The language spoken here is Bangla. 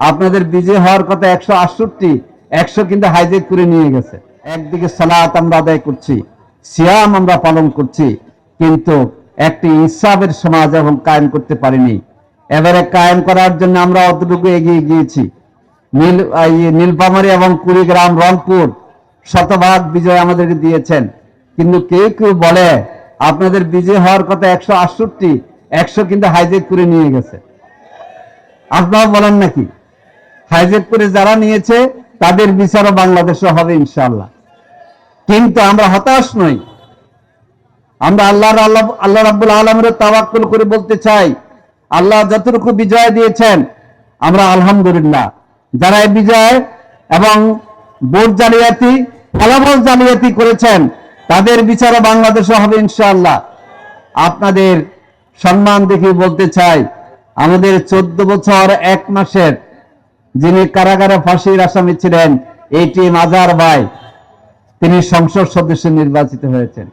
আপনাদের বিজয় হওয়ার কথা 168, 100 কিন্তু হাইজেক করে নিয়ে গেছে। একদিকে সালাত আমরা আদায় করছি, সিয়াম আমরা পালন করছি, কিন্তু একটি ইনসাফের সমাজ এখন কায়েম করতে পারিনি। এবারে কায়েম করার জন্য আমরা অতটুকু এগিয়ে গিয়েছি। নীলফামারী এবং কুড়িগ্রাম, রংপুর শতভাগ বিজয় আমাদেরকে দিয়েছেন, কিন্তু কেউ কেউ বলে আপনাদের বিজয় হওয়ার কথা 168, 100 কিন্তু হাইজেক করে নিয়ে গেছে। আপনারা বলেন নাকি? হাইজেক করে যারা নিয়েছে তাদের বিচারও বাংলাদেশে হবে ইনশাআল্লাহ। কিন্তু আমরা হতাশ নই। আমরা আল্লাহ রাব্বুল আলামিনের তাওয়াক্কুল করে বলতে চাই, আল্লাহ যতটুকু বিজয় দিয়েছেন আমরা আলহামদুলিল্লাহ। যারা এই বিজয় এবং ভোট জালিয়াতি, ফলাফল জালিয়াতি করেছেন তাদের বিচারও বাংলাদেশে হবে ইনশাআল্লাহ। আপনাদের সম্মান দেখে বলতে চাই, আমাদের 14 বছর 1 মাসের যিনি কারাগারে ফাঁসির আসামি ছিলেন, এটিএম আজহার ভাই, তিনি সংসদ সদস্য নির্বাচিত হয়েছেন।